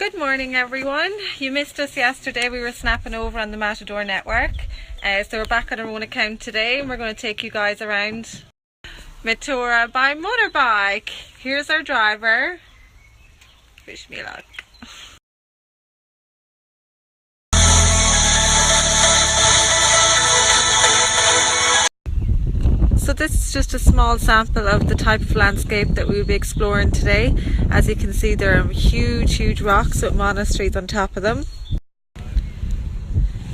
Good morning everyone. You missed us yesterday. We were snapping over on the Meteora network. So we're back on our own account today and we're going to take you guys around Meteora by motorbike. Here's our driver. Wish me luck. So this is just a small sample of the type of landscape that we'll be exploring today. As you can see, there are huge rocks with monasteries on top of them.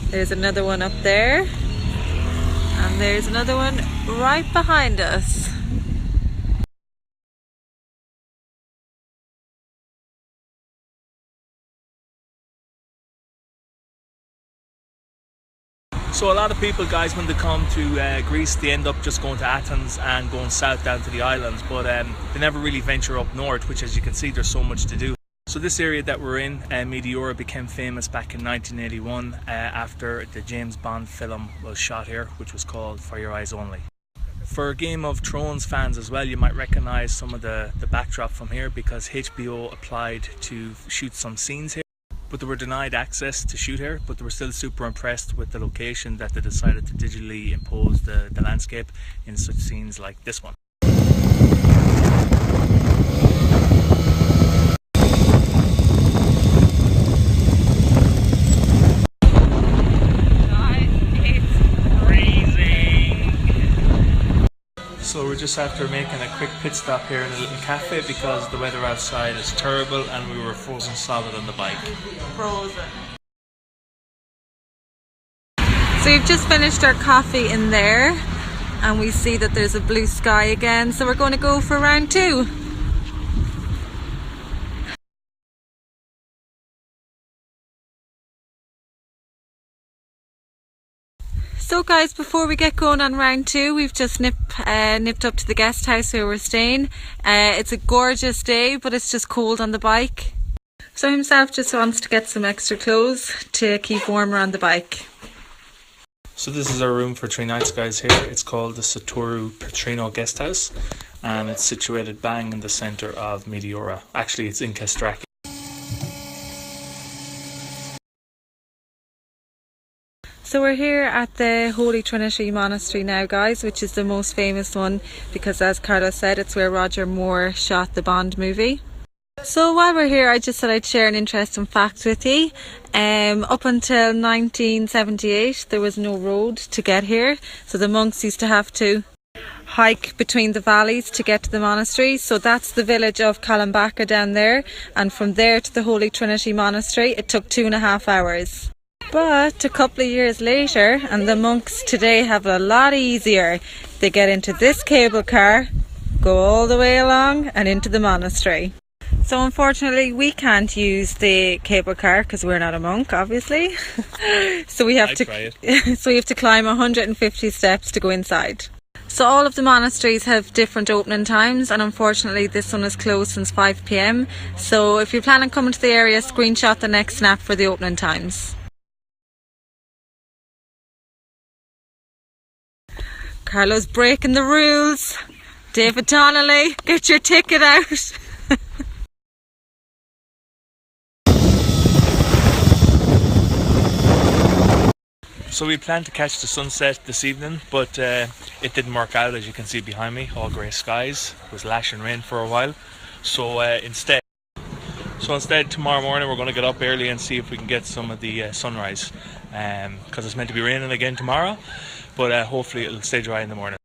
There's another one up there, and there's another one right behind us. So a lot of people, guys, when they come to Greece, they end up just going to Athens and going south down to the islands, but they never really venture up north, which, as you can see, there's so much to do. So this area that we're in, Meteora, became famous back in 1981 after the James Bond film was shot here, which was called For Your Eyes Only. For Game of Thrones fans as well, you might recognise some of the backdrop from here because HBO applied to shoot some scenes here, but they were denied access to shoot here, but they were still super impressed with the location that they decided to digitally impose the landscape in such scenes like this one. So we're just after making a quick pit stop here in a little cafe because the weather outside is terrible and we were frozen solid on the bike. Frozen. So we've just finished our coffee in there and we see that there's a blue sky again, so we're going to go for round two. So guys, before we get going on round two, we've just nipped up to the guest house where we're staying. It's a gorgeous day, but it's just cold on the bike. So himself just wants to get some extra clothes to keep warmer on the bike. So this is our room for 3 nights, guys, here. It's called the Satoru Petrino Guest House and it's situated bang in the centre of Meteora. Actually, it's in Castracci. So we're here at the Holy Trinity Monastery now, guys, which is the most famous one because, as Carlos said, it's where Roger Moore shot the Bond movie. So while we're here, I just thought I'd share an interesting fact with you. Up until 1978, there was no road to get here, so the monks used to have to hike between the valleys to get to the monastery. So that's the village of Kalambaka down there, and from there to the Holy Trinity Monastery it took 2.5 hours. But a couple of years later, and the monks today have it a lot easier. They get into this cable car, go all the way along and into the monastery. So unfortunately we can't use the cable car because we're not a monk, obviously. So we have to climb 150 steps to go inside. So all of the monasteries have different opening times, and unfortunately this one is closed since 5 p.m. So if you're planning on coming to the area, screenshot the next snap for the opening times. Carlo's breaking the rules. David Donnelly, get your ticket out. So we planned to catch the sunset this evening, but it didn't work out. As you can see behind me, all grey skies. It was lashing rain for a while. So instead tomorrow morning we're going to get up early and see if we can get some of the sunrise, because it's meant to be raining again tomorrow, but hopefully it'll stay dry in the morning.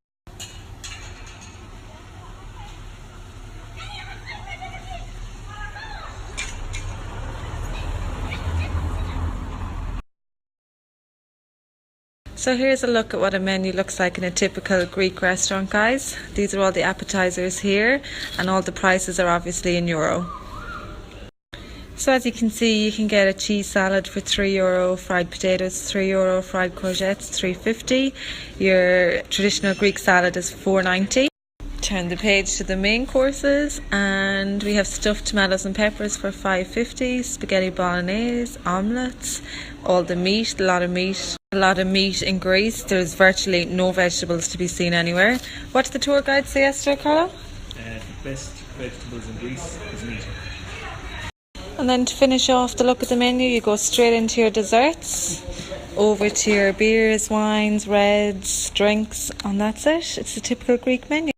So here's a look at what a menu looks like in a typical Greek restaurant, guys. These are all the appetizers here, and all the prices are obviously in euro. So as you can see, you can get a cheese salad for €3, fried potatoes €3, fried courgettes $3.50. Your traditional Greek salad is $4.90. Turn the page to the main courses, and we have stuffed tomatoes and peppers for $5.50, spaghetti bolognese, omelettes, all the meat, a lot of meat in Greece. There's virtually no vegetables to be seen anywhere. What did the tour guide say yesterday, Carlo? The best vegetables in Greece is meat. And then to finish off the look at the menu, you go straight into your desserts, over to your beers, wines, reds, drinks, and that's it. It's the typical Greek menu.